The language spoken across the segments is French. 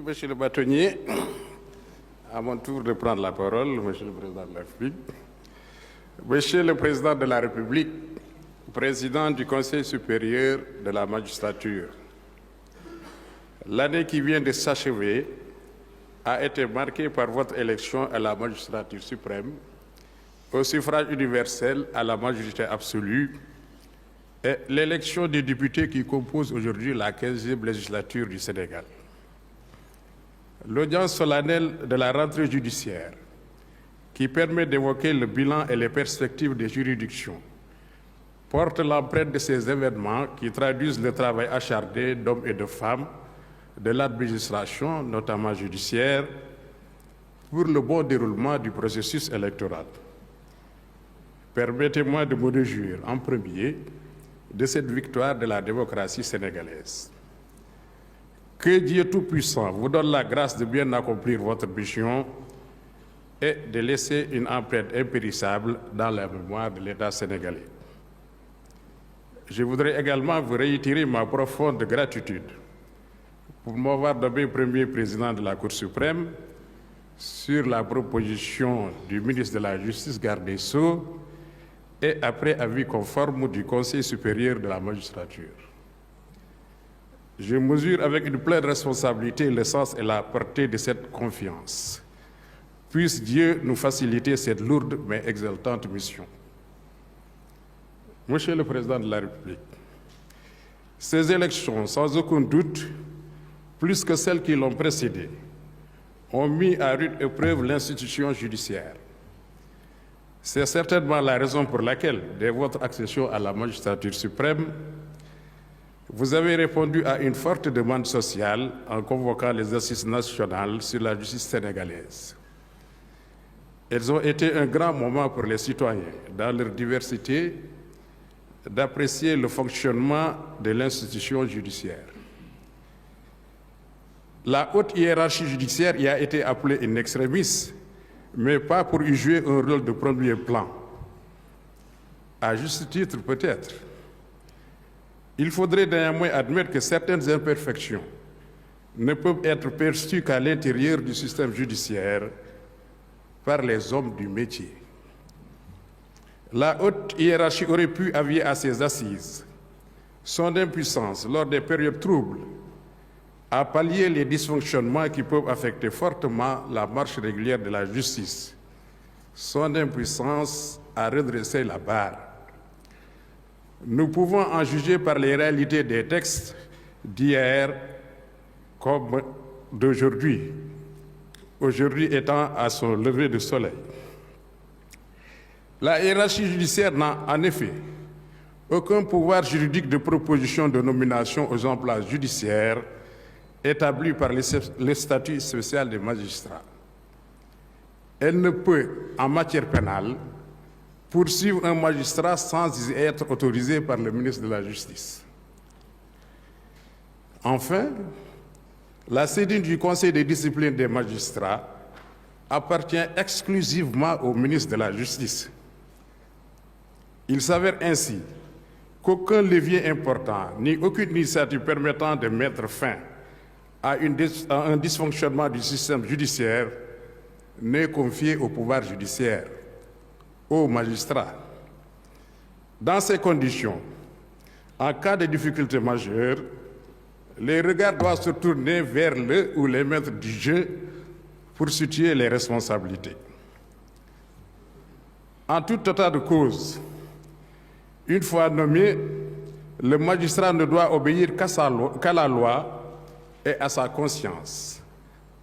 Monsieur le bâtonnier, à mon tour de prendre la parole, Monsieur le Président de la République. Monsieur le Président de la République, Président du Conseil supérieur de la magistrature, l'année qui vient de s'achever a été marquée par votre élection à la magistrature suprême, au suffrage universel à la majorité absolue et l'élection des députés qui composent aujourd'hui la 15e législature du Sénégal. L'audience solennelle de la rentrée judiciaire, qui permet d'évoquer le bilan et les perspectives des juridictions, porte l'empreinte de ces événements qui traduisent le travail acharné d'hommes et de femmes de l'administration, notamment judiciaire, pour le bon déroulement du processus électoral. Permettez-moi de me réjouir en premier de cette victoire de la démocratie sénégalaise. Que Dieu Tout-Puissant vous donne la grâce de bien accomplir votre mission et de laisser une empreinte impérissable dans la mémoire de l'État sénégalais. Je voudrais également vous réitérer ma profonde gratitude pour m'avoir nommé premier président de la Cour suprême sur la proposition du ministre de la Justice, garde des Sceaux, et après avis conforme du Conseil supérieur de la magistrature. Je mesure avec une pleine responsabilité le sens et la portée de cette confiance. Puisse Dieu nous faciliter cette lourde mais exaltante mission. Monsieur le Président de la République, ces élections, sans aucun doute, plus que celles qui l'ont précédée, ont mis à rude épreuve l'institution judiciaire. C'est certainement la raison pour laquelle, dès votre accession à la magistrature suprême, vous avez répondu à une forte demande sociale en convoquant les assises nationales sur la justice sénégalaise. Elles ont été un grand moment pour les citoyens, dans leur diversité, d'apprécier le fonctionnement de l'institution judiciaire. La haute hiérarchie judiciaire y a été appelée in extremis, mais pas pour y jouer un rôle de premier plan. À juste titre, peut-être. Il faudrait néanmoins admettre que certaines imperfections ne peuvent être perçues qu'à l'intérieur du système judiciaire par les hommes du métier. La haute hiérarchie aurait pu avouer à ses assises son impuissance lors des périodes troubles à pallier les dysfonctionnements qui peuvent affecter fortement la marche régulière de la justice, son impuissance à redresser la barre. Nous pouvons en juger par les réalités des textes d'hier comme d'aujourd'hui, aujourd'hui étant à son lever de soleil. La hiérarchie judiciaire n'a en effet aucun pouvoir juridique de proposition de nomination aux emplois judiciaires établis par le statut spécial des magistrats. Elle ne peut, en matière pénale, poursuivre un magistrat sans y être autorisé par le ministre de la Justice. Enfin, la saisine du Conseil de discipline des magistrats appartient exclusivement au ministre de la Justice. Il s'avère ainsi qu'aucun levier important, ni aucune initiative permettant de mettre fin à un dysfonctionnement du système judiciaire n'est confié au pouvoir judiciaire, aux magistrats. Dans ces conditions, en cas de difficulté majeure, les regards doivent se tourner vers le ou les maîtres du jeu pour situer les responsabilités. En tout état de cause, une fois nommé, le magistrat ne doit obéir qu'à la loi et à sa conscience,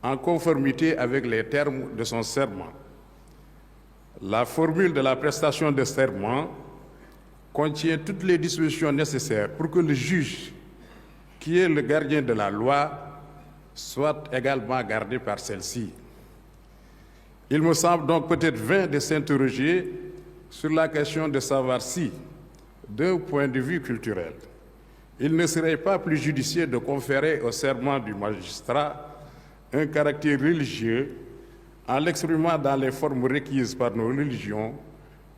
en conformité avec les termes de son serment. La formule de la prestation de serment contient toutes les dispositions nécessaires pour que le juge, qui est le gardien de la loi, soit également gardé par celle-ci. Il me semble donc peut-être vain de s'interroger sur la question de savoir si, d'un point de vue culturel, il ne serait pas plus judicieux de conférer au serment du magistrat un caractère religieux en l'exprimant dans les formes requises par nos religions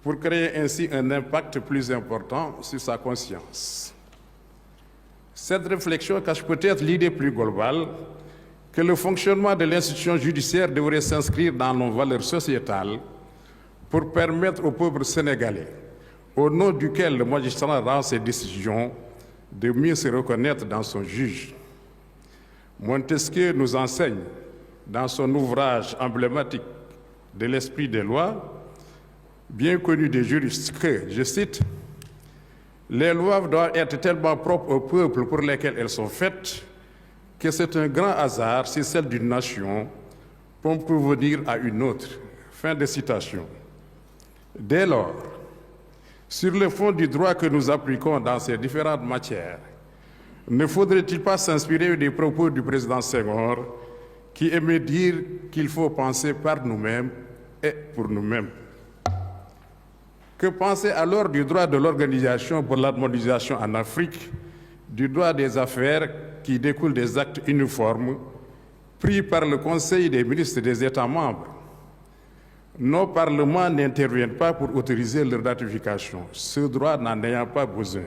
pour créer ainsi un impact plus important sur sa conscience. Cette réflexion cache peut-être l'idée plus globale que le fonctionnement de l'institution judiciaire devrait s'inscrire dans nos valeurs sociétales pour permettre au peuple sénégalais, au nom duquel le magistrat rend ses décisions, de mieux se reconnaître dans son juge. Montesquieu nous enseigne, dans son ouvrage emblématique de l'esprit des lois, bien connu des juristes, que, je cite, « Les lois doivent être tellement propres au peuple pour lesquels elles sont faites que c'est un grand hasard si celle d'une nation peut venir à une autre. » Fin de citation. Dès lors, sur le fond du droit que nous appliquons dans ces différentes matières, ne faudrait-il pas s'inspirer des propos du président Senghor qui aimait dire qu'il faut penser par nous-mêmes et pour nous-mêmes? Que penser alors du droit de l'Organisation pour l'harmonisation en Afrique, du droit des affaires qui découle des actes uniformes pris par le Conseil des ministres des États membres? Nos parlements n'interviennent pas pour autoriser leur ratification, ce droit n'en ayant pas besoin.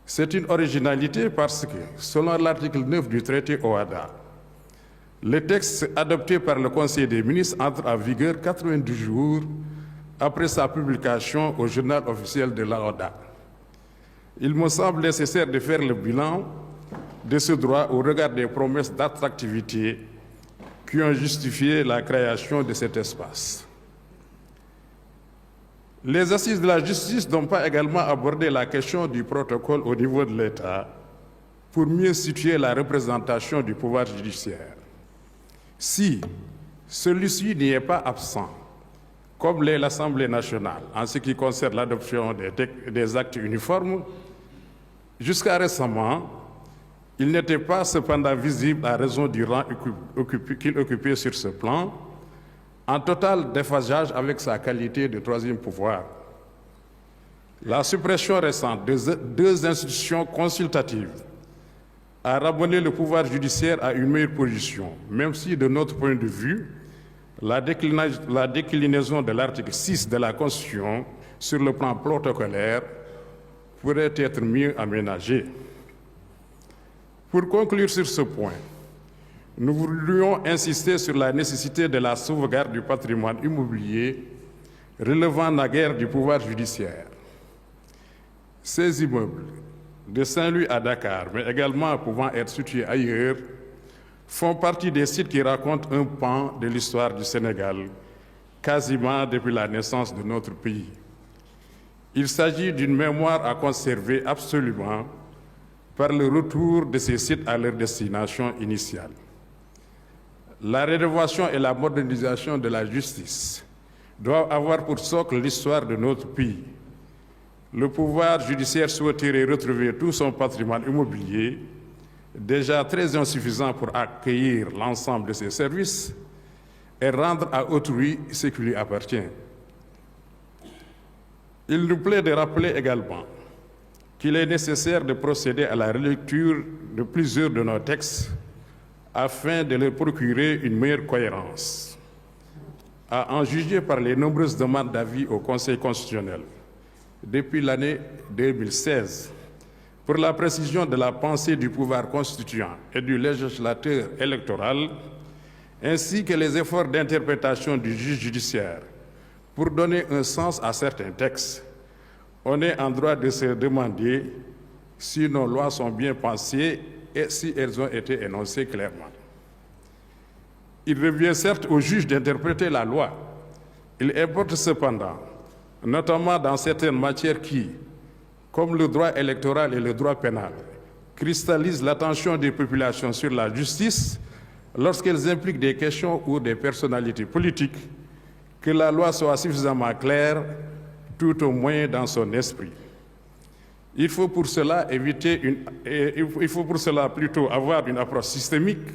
C'est une originalité parce que, selon l'article 9 du traité OHADA, le texte adopté par le Conseil des ministres entre en vigueur 90 jours après sa publication au journal officiel de l'OHADA. Il me semble nécessaire de faire le bilan de ce droit au regard des promesses d'attractivité qui ont justifié la création de cet espace. Les assises de la justice n'ont pas également abordé la question du protocole au niveau de l'État pour mieux situer la représentation du pouvoir judiciaire. Si celui-ci n'y est pas absent, comme l'est l'Assemblée nationale en ce qui concerne l'adoption des actes uniformes, jusqu'à récemment, il n'était pas cependant visible à raison du rang qu'il occupait sur ce plan, en total déphasage avec sa qualité de troisième pouvoir. La suppression récente de deux institutions consultatives a ramené le pouvoir judiciaire à une meilleure position, même si, de notre point de vue, la déclinaison de l'article 6 de la Constitution sur le plan protocolaire pourrait être mieux aménagée. Pour conclure sur ce point, nous voulions insister sur la nécessité de la sauvegarde du patrimoine immobilier relevant naguère du pouvoir judiciaire. Ces immeubles, de Saint-Louis à Dakar, mais également pouvant être situés ailleurs, font partie des sites qui racontent un pan de l'histoire du Sénégal, quasiment depuis la naissance de notre pays. Il s'agit d'une mémoire à conserver absolument par le retour de ces sites à leur destination initiale. La rénovation et la modernisation de la justice doivent avoir pour socle l'histoire de notre pays. Le pouvoir judiciaire souhaiterait retrouver tout son patrimoine immobilier, déjà très insuffisant pour accueillir l'ensemble de ses services, et rendre à autrui ce qui lui appartient. Il nous plaît de rappeler également qu'il est nécessaire de procéder à la relecture de plusieurs de nos textes afin de leur procurer une meilleure cohérence. À en juger par les nombreuses demandes d'avis au Conseil constitutionnel depuis l'année 2016, pour la précision de la pensée du pouvoir constituant et du législateur électoral, ainsi que les efforts d'interprétation du juge judiciaire pour donner un sens à certains textes, on est en droit de se demander si nos lois sont bien pensées et si elles ont été énoncées clairement. Il revient certes au juge d'interpréter la loi. Il importe cependant, notamment dans certaines matières qui, comme le droit électoral et le droit pénal, cristallisent l'attention des populations sur la justice lorsqu'elles impliquent des questions ou des personnalités politiques, que la loi soit suffisamment claire, tout au moins dans son esprit. Il faut pour cela plutôt avoir une approche systémique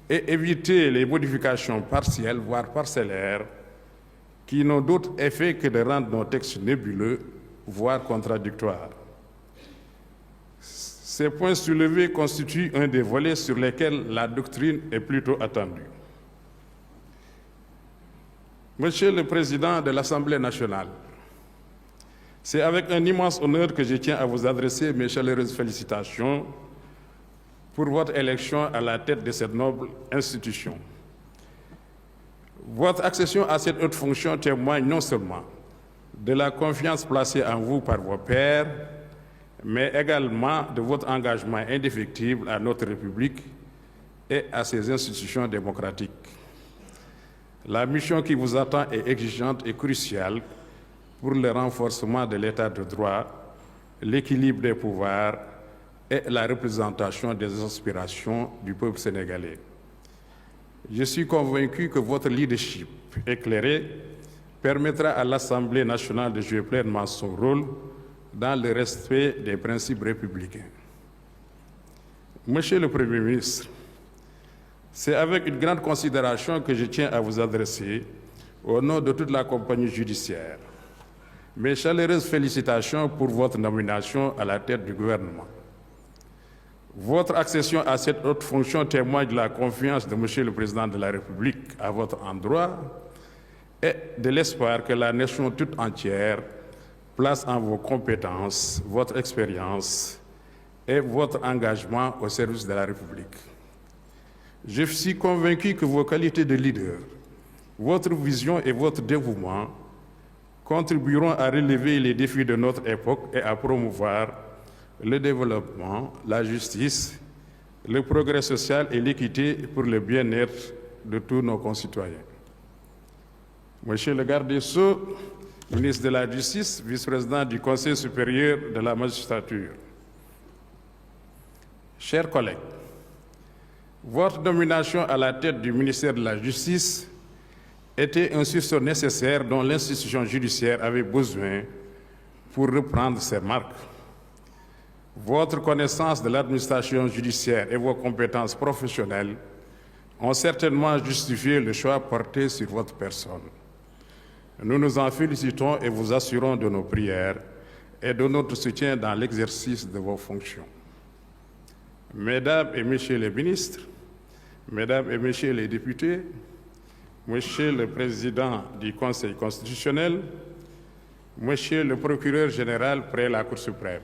et éviter les modifications partielles, voire parcellaires, qui n'ont d'autre effet que de rendre nos textes nébuleux, voire contradictoires. Ces points soulevés constituent un des volets sur lesquels la doctrine est plutôt attendue. Monsieur le Président de l'Assemblée nationale, c'est avec un immense honneur que je tiens à vous adresser mes chaleureuses félicitations pour votre élection à la tête de cette noble institution. Votre accession à cette haute fonction témoigne non seulement de la confiance placée en vous par vos pairs, mais également de votre engagement indéfectible à notre République et à ses institutions démocratiques. La mission qui vous attend est exigeante et cruciale pour le renforcement de l'état de droit, l'équilibre des pouvoirs et la représentation des aspirations du peuple sénégalais. Je suis convaincu que votre leadership éclairé permettra à l'Assemblée nationale de jouer pleinement son rôle dans le respect des principes républicains. Monsieur le Premier ministre, c'est avec une grande considération que je tiens à vous adresser, au nom de toute la compagnie judiciaire, mes chaleureuses félicitations pour votre nomination à la tête du gouvernement. Votre accession à cette haute fonction témoigne de la confiance de Monsieur le Président de la République à votre endroit et de l'espoir que la nation toute entière place en vos compétences, votre expérience et votre engagement au service de la République. Je suis convaincu que vos qualités de leader, votre vision et votre dévouement contribueront à relever les défis de notre époque et à promouvoir le développement, la justice, le progrès social et l'équité pour le bien-être de tous nos concitoyens. Monsieur le garde des Sceaux, ministre de la Justice, vice-président du Conseil supérieur de la magistrature, chers collègues, votre nomination à la tête du ministère de la Justice était un sursaut nécessaire dont l'institution judiciaire avait besoin pour reprendre ses marques. Votre connaissance de l'administration judiciaire et vos compétences professionnelles ont certainement justifié le choix porté sur votre personne. Nous nous en félicitons et vous assurons de nos prières et de notre soutien dans l'exercice de vos fonctions. Mesdames et Messieurs les ministres, Mesdames et Messieurs les députés, Monsieur le Président du Conseil constitutionnel, Monsieur le Procureur général près la Cour suprême,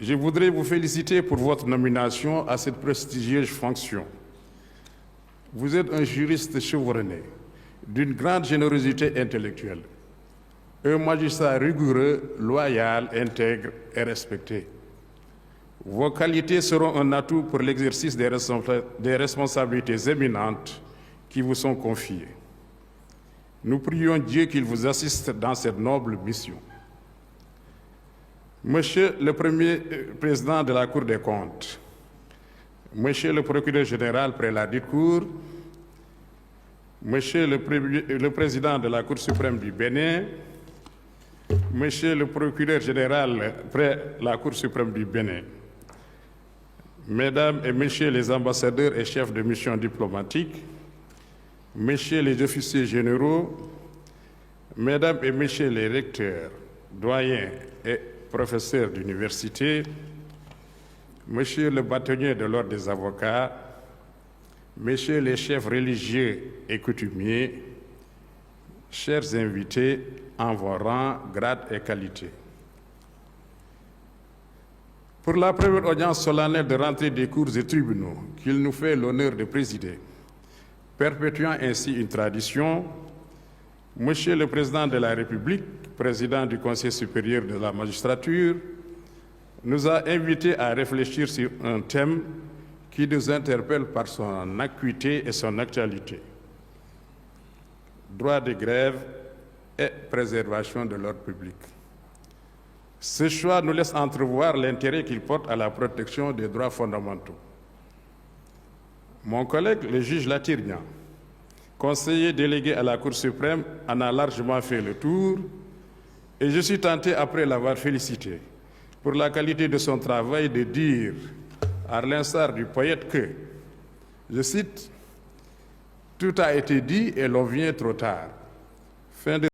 je voudrais vous féliciter pour votre nomination à cette prestigieuse fonction. Vous êtes un juriste chevronné, d'une grande générosité intellectuelle, un magistrat rigoureux, loyal, intègre et respecté. Vos qualités seront un atout pour l'exercice des responsabilités éminentes qui vous sont confiées. Nous prions Dieu qu'il vous assiste dans cette noble mission. Monsieur le Premier Président de la Cour des comptes, Monsieur le Procureur général près la dite Cour, Monsieur le Président de la Cour suprême du Bénin, Monsieur le Procureur général près la Cour suprême du Bénin, Mesdames et Messieurs les ambassadeurs et chefs de mission diplomatique, Messieurs les officiers généraux, Mesdames et Messieurs les recteurs, doyens et professeurs d'université, Monsieur le bâtonnier de l'Ordre des avocats, Messieurs les chefs religieux et coutumiers, chers invités en vos rangs, grades et qualités. Pour la première audience solennelle de rentrée des cours et tribunaux qu'il nous fait l'honneur de présider, perpétuant ainsi une tradition, Monsieur le Président de la République, Président du Conseil supérieur de la magistrature, nous a invités à réfléchir sur un thème qui nous interpelle par son acuité et son actualité. Droit de grève et préservation de l'ordre public. Ce choix nous laisse entrevoir l'intérêt qu'il porte à la protection des droits fondamentaux. Mon collègue, le juge Latirnian, conseiller délégué à la Cour suprême, en a largement fait le tour et je suis tenté, après l'avoir félicité pour la qualité de son travail, de dire, à l'instar du poète, que, je cite, « Tout a été dit et l'on vient trop tard ». Fin de